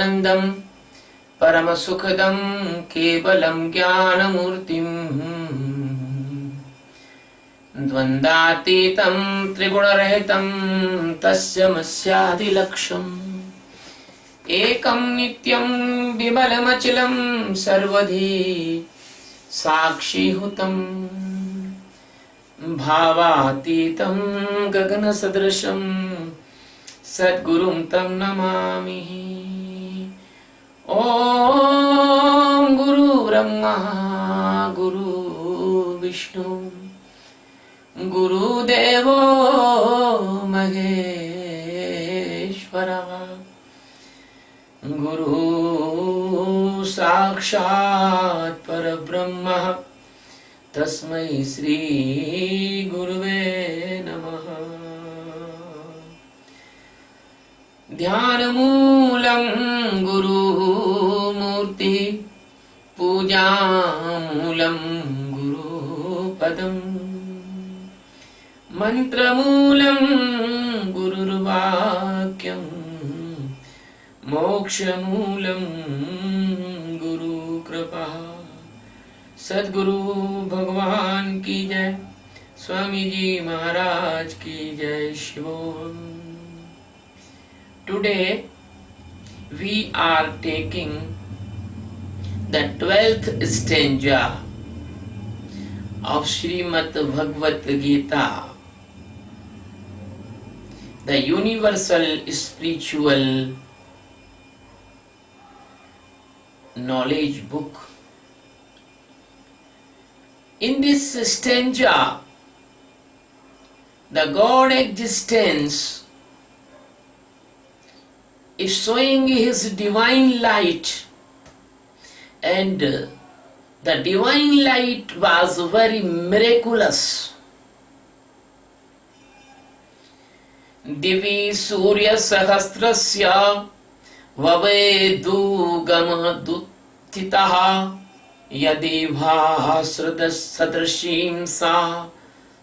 Satchidanandam Paramasukhdam Kevalam Jnanamurtim Dvandatitam Trigunarahitam Tasya Ekam Nityam Vimalamachilam Sarvadhi Sakshihutam Bhavatitam Gagana Sadrasham Sadgurum Tam Namami. Om Guru Brahma Guru Vishnu Guru Devo Maheshwara Guru Sakshat Parabrahma Tasmai Sri Guruve Namaha. Dhyanamoolam Guru Murti Pujamoolam Guru Padam Mantramoolam Gururvakyam Mokshamoolam Guru Kripa. Sadguru Bhagwan ki jai, Swami Ji Maharaj ki jai, Shivom. Today we are taking the 12th stanza of Srimad Bhagavad Gita, the universal spiritual knowledge book. In this stanza, the God existence is showing His divine light, and the divine light was very miraculous. Divi Surya Sahasrasya Vavedu Gamadutitaha Yadi Bhasradas Sadrashim Sa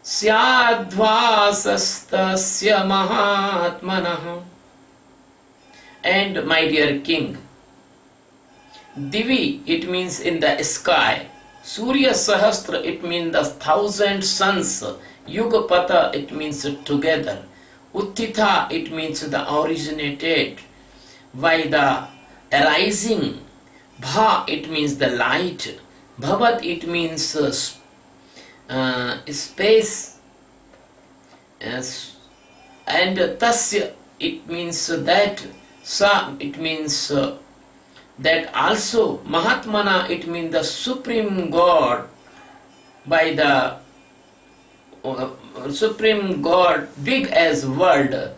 Syadvasastasya Mahatmanah. And my dear king, Divi, it means in the sky. Surya Sahasra, it means the 1,000 suns. Yugapata, it means together. Uttita, it means the originated by the arising. Bha, it means the light. Bhavat, it means space. And Tasya, it means that. Sa, it means that also. Mahatmana, it means the Supreme God, by the Supreme God, big as world.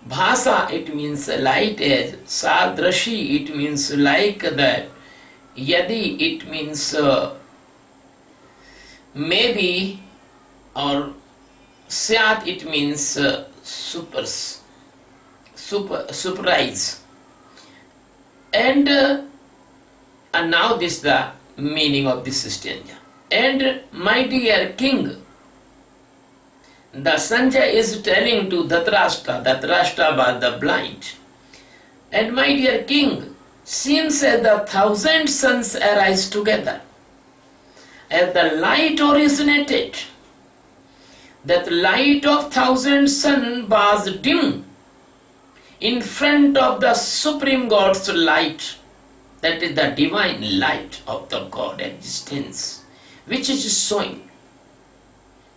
Bhasa, it means light as. Sadrashi, it means like that. Yadi, it means maybe, or Syat, it means surprise. And now this is the meaning of this stanza. And my dear king, the Sanjay is telling to Dhritarashtra. Dhritarashtra was the blind. And my dear king, seems as the 1,000 suns arise together. As the light originated, that light of 1,000 sun was dim in front of the Supreme God's light. That is the divine light of the God existence, which is showing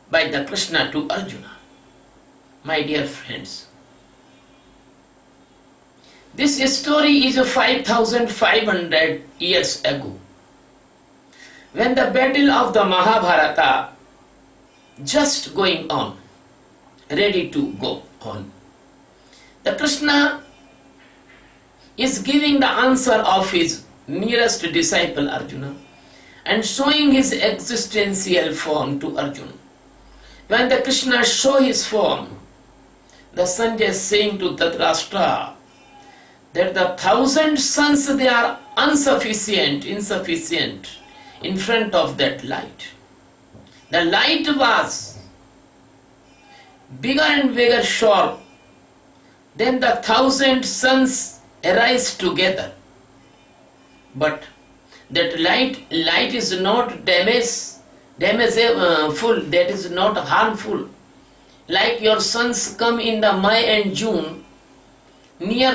by the Krishna to Arjuna. My dear friends, this story is 5,500 years ago, when the battle of the Mahabharata just going on, ready to go on. The Krishna is giving the answer of his nearest disciple Arjuna and showing his existential form to Arjuna. When the Krishna show his form, the Sanjay is saying to Dhritarashtra that the 1,000 suns, they are insufficient in front of that light. The light was bigger and bigger sharp than the 1,000 suns arise together. But that light is not damageful, that is not harmful. Like your suns come in the May and June near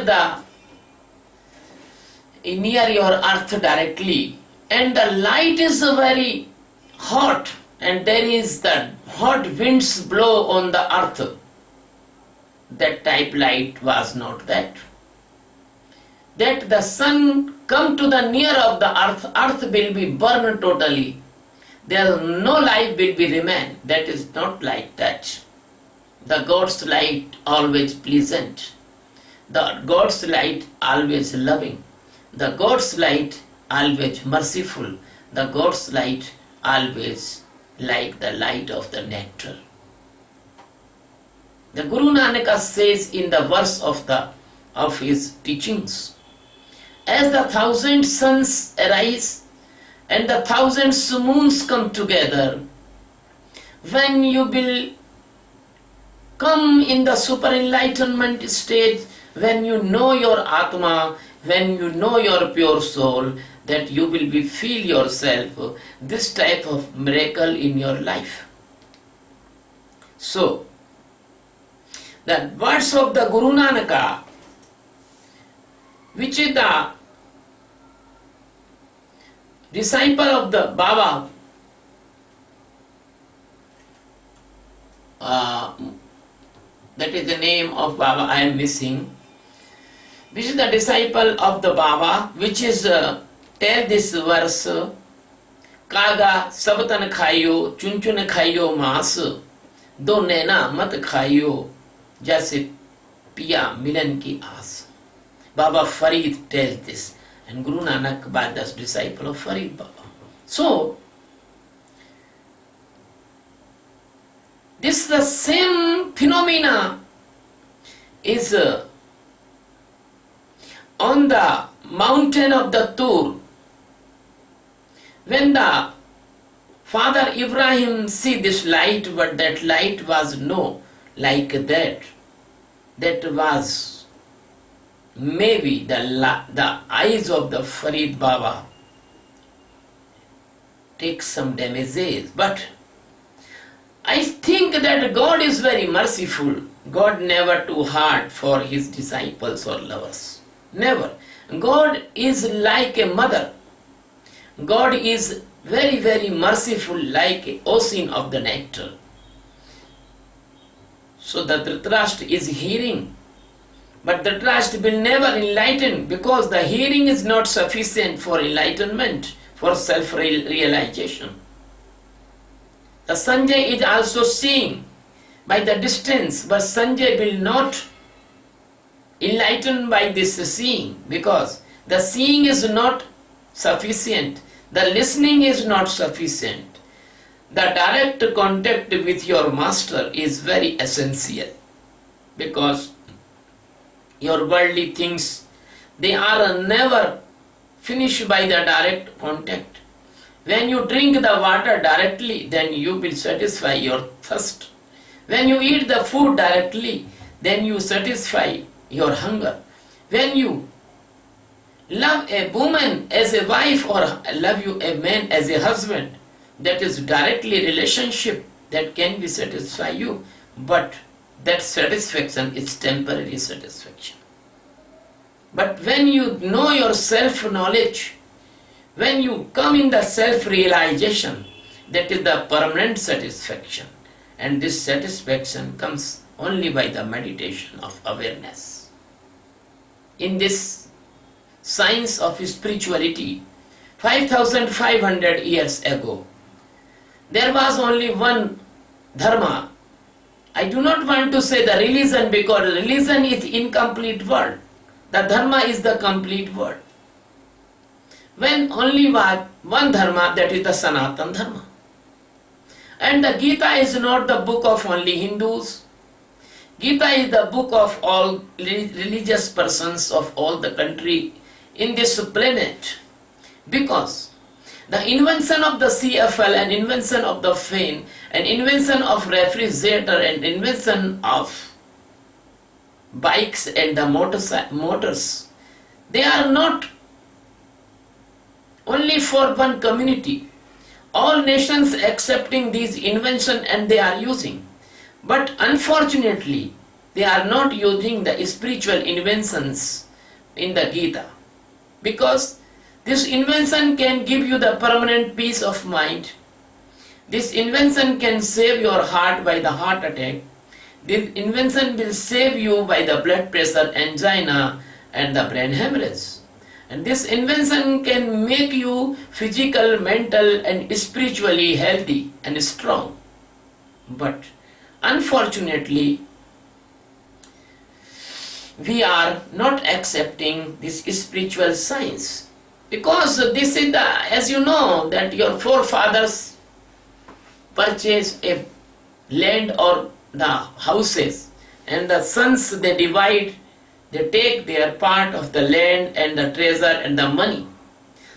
your earth directly, and the light is very hot, and there is the hot winds blow on the earth. That type light was not that. That the sun come to the near of the earth will be burned totally. There no life will be remain. That is not like that. The God's light always pleasant. The God's light always loving. The God's light always merciful. The God's light always like the light of the nectar. The Guru Nanak says in the verse of his teachings, as the 1,000 suns arise and the 1,000 moons come together, when you will come in the super enlightenment stage, when you know your Atma, when you know your pure soul, that you will feel yourself this type of miracle in your life. So, the words of the Guru Nanaka, which is the disciple of the Baba, that is the name of Baba I am missing, which is the disciple of the Baba, which is tell this verse, कागा सबतन खाइयो चुन चुन खाइयो मांस दो नैना मत खाइयो जैसे पिया मिलन की आस. Baba Farid tells this, and Guru Nanak by the disciple of Farid Baba. So this the same phenomena is on the mountain of the Tur. When the Father Ibrahim see this light, but that light was no like that. That was maybe the eyes of the Farid Baba take some damages. But I think that God is very merciful. God never too hard for his disciples or lovers. Never. God is like a mother. God is very, very merciful, like an ocean of the nectar. So the Dhritarashtra is hearing, but Dhritarashtra will never enlighten, because the hearing is not sufficient for enlightenment, for self-realization. The Sanjay is also seeing by the distance, but Sanjay will not enlighten by this seeing, because the seeing is not sufficient, the listening is not sufficient. The direct contact with your master is very essential, because your worldly things, they are never finished by the direct contact. When you drink the water directly, then you will satisfy your thirst. When you eat the food directly, then you satisfy your hunger. When you love a woman as a wife, or love you a man as a husband, that is directly relationship that can be satisfy you, but that satisfaction is temporary satisfaction. But when you know your self-knowledge, when you come in the self-realization, that is the permanent satisfaction. And this satisfaction comes only by the meditation of awareness. In this science of spirituality, 5,500 years ago, there was only one dharma. I do not want to say the religion, because religion is incomplete word. The dharma is the complete word. When only one dharma, that is the Sanatana dharma. And the Geeta is not the book of only Hindus. Gita is the book of all religious persons of all the country in this planet. Because the invention of the CFL and invention of the fan and invention of refrigerator and invention of bikes and the motors, They are not only for one community. All nations accepting these inventions and they are using. But unfortunately, they are not using the spiritual inventions in the Geeta. Because this invention can give you the permanent peace of mind. This invention can save your heart by the heart attack. This invention will save you by the blood pressure, angina and the brain hemorrhage. And this invention can make you physical, mental and spiritually healthy and strong. But unfortunately, we are not accepting this spiritual science. Because this is the, as you know, that your forefathers purchased a land or the houses, and the sons they divide, they take their part of the land and the treasure and the money.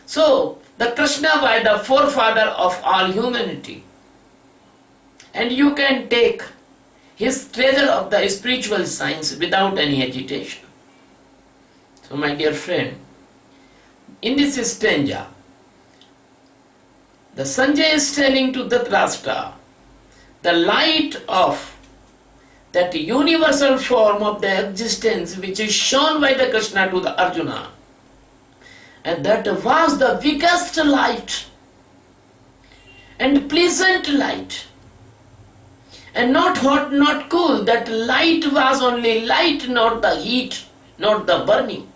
So the Krishna was the forefather of all humanity, and you can take his treasure of the spiritual science without any agitation. So my dear friend, in this stanza, the Sanjay is telling to Dhritarashtra the light of that universal form of the existence which is shown by the Krishna to the Arjuna, and that was the biggest light and pleasant light, and not hot, not cool. That light was only light, not the heat, not the burning.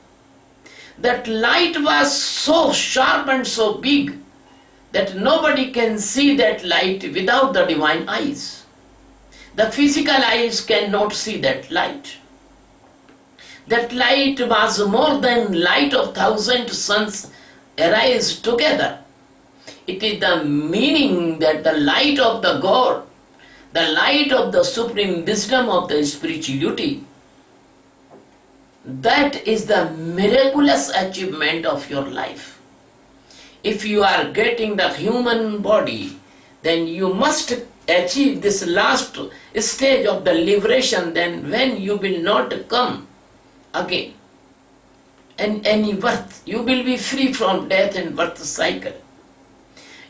That light was so sharp and so big that nobody can see that light without the divine eyes. The physical eyes cannot see that light. That light was more than light of 1,000 suns arise together. It is the meaning that the light of the God, the light of the supreme wisdom of the spirituality, that is the miraculous achievement of your life. If you are getting the human body, then you must achieve this last stage of the liberation. Then when you will not come again and any birth, you will be free from death and birth cycle.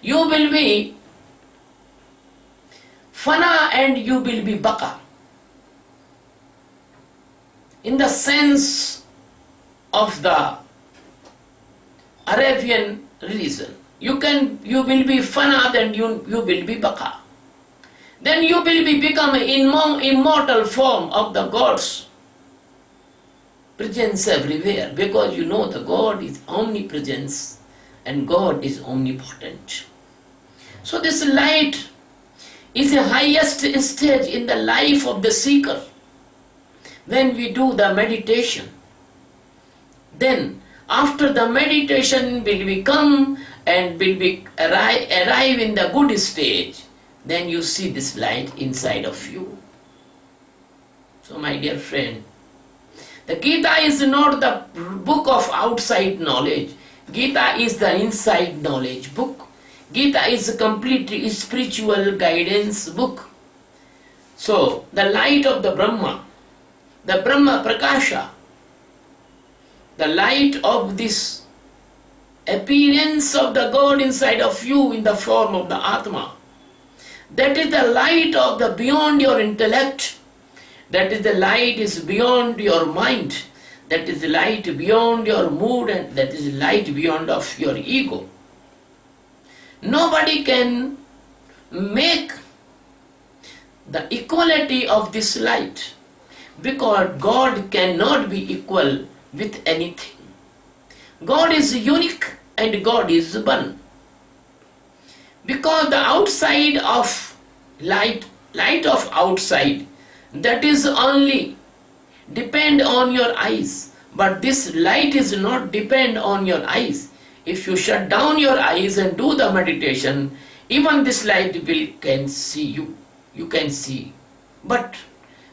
You will be fana and you will be baka, in the sense of the Arabian religion. You will be fana, then you will be baka. Then you will become an immortal form of the God's presence everywhere, because you know the God is omnipresence and God is omnipotent. So this light is the highest stage in the life of the seeker. When we do the meditation, then after the meditation will become and will be arrive in the good stage, then you see this light inside of you. So my dear friend, the Gita is not the book of outside knowledge. Gita is the inside knowledge book. Gita is a completely spiritual guidance book. So the light of the Brahma Prakasha, the light of this appearance of the God inside of you in the form of the Atma, that is the light of the beyond your intellect. That is the light is beyond your mind. That is the light beyond your mood, and that is the light beyond of your ego. Nobody can make the equality of this light, because God cannot be equal with anything. God is unique and God is one. Because the outside of light of outside, that is only depend on your eyes. But this light is not depend on your eyes. If you shut down your eyes and do the meditation, even this light can see you. You can see. But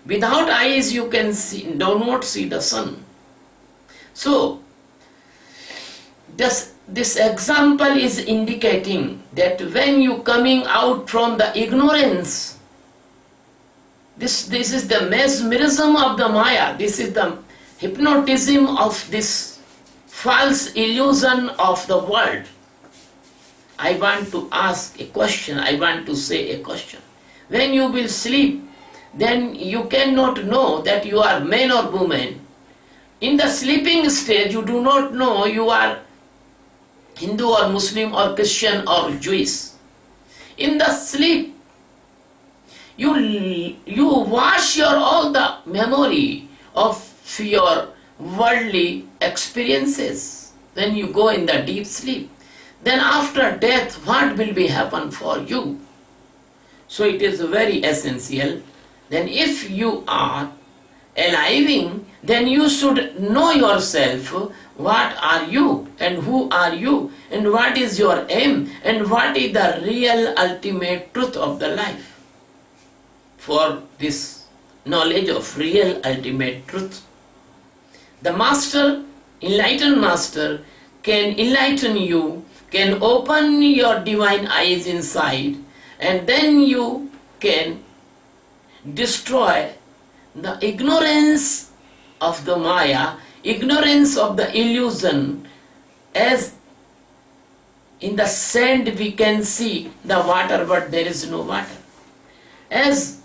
without eyes you can see, do not see the sun. So this example is indicating that when you coming out from the ignorance, this is the mesmerism of the Maya, this is the hypnotism of this false illusion of the world. I want to ask a question, I want to say a question. When you will sleep, then you cannot know that you are man or woman. In the sleeping stage, you do not know you are Hindu or Muslim or Christian or Jewish. In the sleep, you wash your all the memory of your worldly experiences when you go in the deep sleep. Then after death, what will be happen for you? So it is very essential. Then if you are alive, then you should know yourself. What are you and who are you and what is your aim and what is the real ultimate truth of the life? For this knowledge of real ultimate truth, the master, enlightened master, can enlighten you, can open your divine eyes inside, and then you can destroy the ignorance of the Maya, ignorance of the illusion. As in the sand we can see the water, but there is no water. As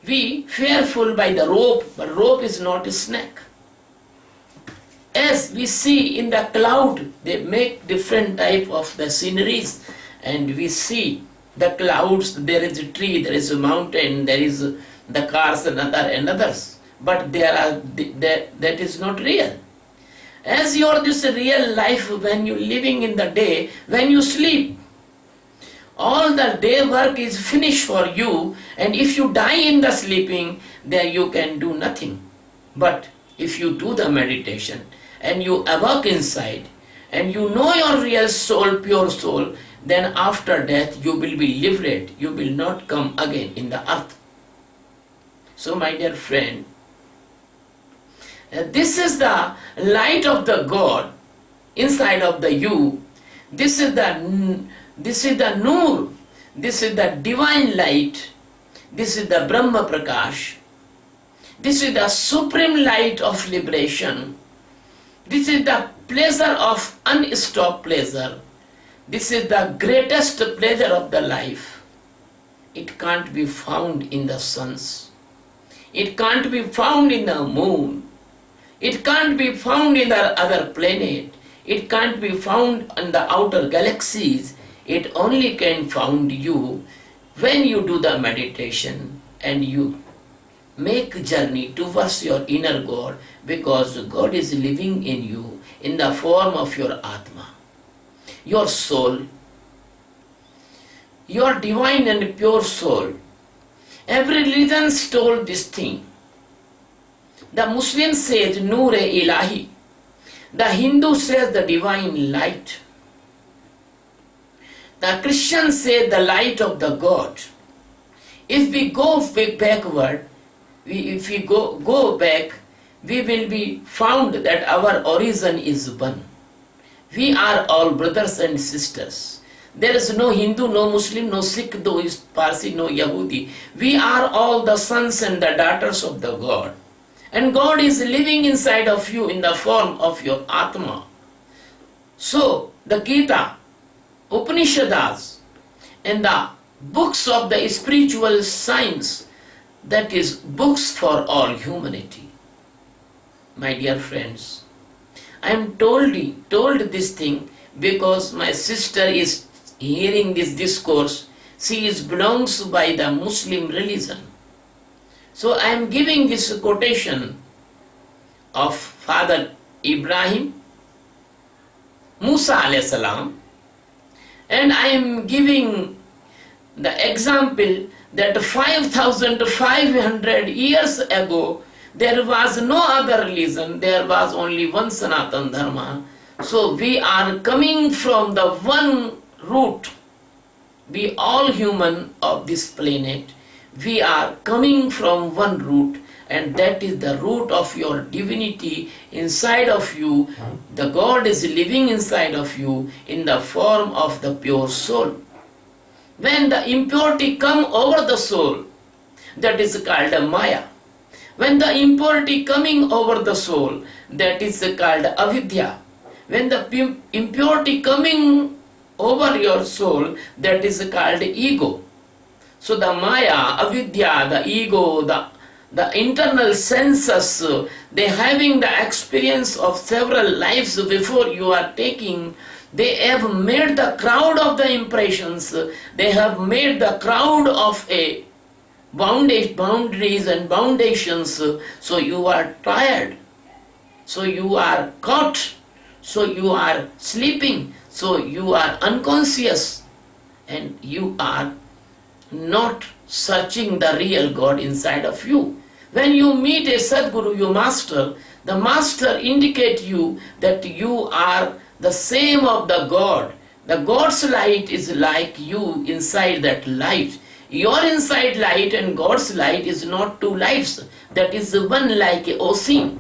we fearful by the rope, but rope is not a snake. As we see in the cloud, they make different type of the sceneries, and we see the clouds, there is a tree, there is a mountain, there is the cars and others, but that is not real. As your this real life, when you living in the day, when you sleep, all the day work is finished for you, and if you die in the sleeping, then you can do nothing. But if you do the meditation and you awake inside and you know your real soul, pure soul, then after death you will be liberated. You will not come again in the earth. So my dear friend, this is the light of the God inside of the you. This is the Noor. This is the divine light. This is the Brahma Prakash. This is the supreme light of liberation. This is the pleasure of unstopped pleasure. This is the greatest pleasure of the life. It can't be found in the suns. It can't be found in the moon. It can't be found in the other planet. It can't be found in the outer galaxies. It only can found you when you do the meditation and you make journey towards your inner God, because God is living in you in the form of your Atma, your soul, your divine and pure soul. Every religion told this thing. The Muslim says Noor-e-Ilahi. The Hindu says the divine light. The Christian says the light of the God. If we go backward, if we go back, we will be found that our origin is one. We are all brothers and sisters. There is no Hindu, no Muslim, no Sikh, no Parsi, no Yahudi. We are all the sons and the daughters of the God. And God is living inside of you in the form of your Atma. So, the Geeta, Upanishads, and the books of the spiritual science, that is books for all humanity. My dear friends, I am told this thing because my sister is hearing this discourse. She belongs by the Muslim religion. So I am giving this quotation of Father Ibrahim, Musa alayhi salam, and I am giving the example that 5,500 years ago there was no other religion, there was only one Sanatan Dharma. So we are coming from the one root. We all human of this planet, we are coming from one root, and that is the root of your divinity inside of you. The God is living inside of you in the form of the pure soul. When the impurity come over the soul, that is called a Maya. When the impurity coming over the soul, that is called avidya. When the impurity coming over your soul, that is called ego. So the Maya, Avidya, the ego, the internal senses, they having the experience of several lives before you are taking, they have made the crowd of the impressions, they have made the crowd of a boundaries and foundations, so you are tired, so you are caught, so you are sleeping, so you are unconscious, and you are not searching the real God inside of you. When you meet a Sadguru, your master, the master indicate you that you are the same of the God. The God's light is like you inside that light. Your inside light and God's light is not two lights. That is one like a ocean.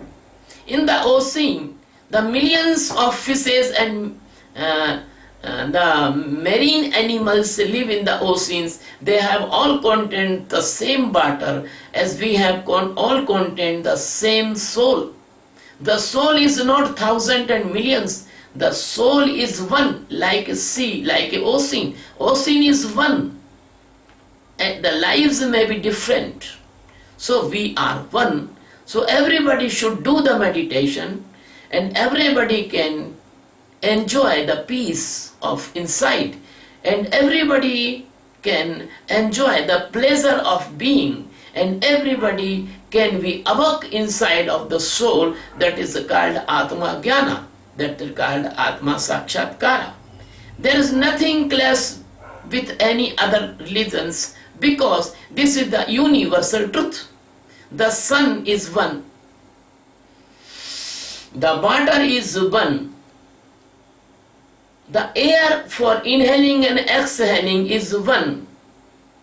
In the ocean, the millions of fishes and the marine animals live in the oceans. They have all contained the same water, as we have all contained the same soul. The soul is not thousands and millions. The soul is one, like a sea, like a ocean. Ocean is one. And the lives may be different. So we are one. So everybody should do the meditation, and everybody can enjoy the peace of inside, and everybody can enjoy the pleasure of being, and everybody can be awake inside of the soul. That is called Atma Jnana, that is called Atma Sakshatkara. There is nothing clash with any other religions, because this is the universal truth. The sun is one, the water is one, the air for inhaling and exhaling is one.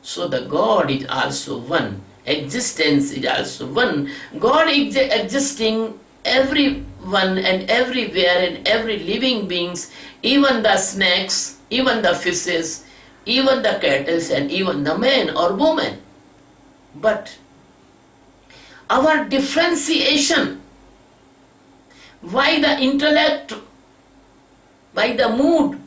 So the God is also one. Existence is also one. God is existing everyone and everywhere, and every living beings, even the snakes, even the fishes, even the cattle, and even the man or woman. But our differentiation, why the intellect, by the mood,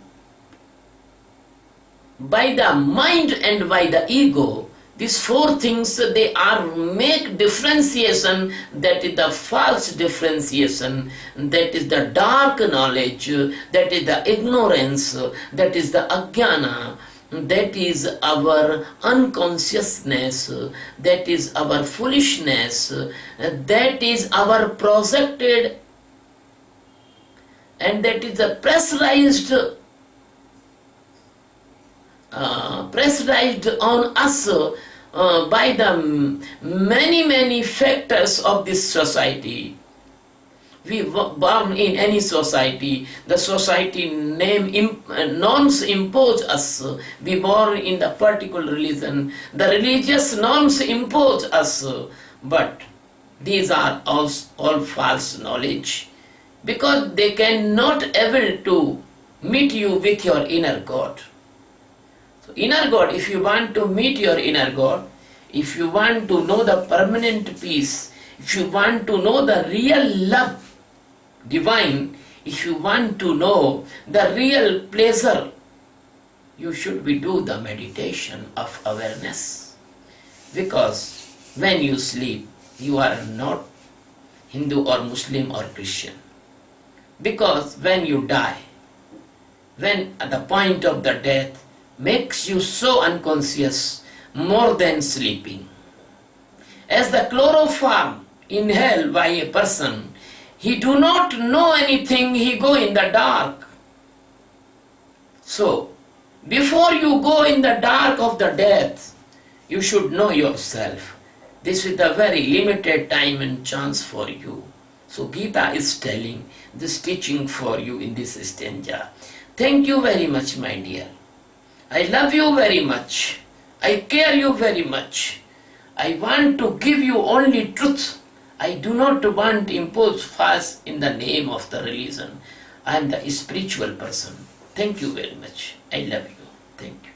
by the mind, and by the ego, these four things, they are make differentiation. That is the false differentiation, that is the dark knowledge, that is the ignorance, that is the ajnana, that is our unconsciousness, that is our foolishness, that is our projected, and that is the pressurized on us by the many factors of this society. We born in any society, the society norms impose us. We born in the particular religion, the religious norms impose us. But these are all false knowledge, because they cannot able to meet you with your inner God. So inner God, if you want to meet your inner God, if you want to know the permanent peace, if you want to know the real love divine, if you want to know the real pleasure, you should be do the meditation of awareness. Because when you sleep, you are not Hindu or Muslim or Christian. Because when you die, when at the point of the death, makes you so unconscious more than sleeping. As the chloroform inhaled by a person, he do not know anything, he go in the dark. So, before you go in the dark of the death, you should know yourself. This is the very limited time and chance for you. So Geeta is telling this teaching for you in this stanza. Thank you very much, my dear. I love you very much. I care you very much. I want to give you only truth. I do not want to impose false in the name of the religion. I am the spiritual person. Thank you very much. I love you. Thank you.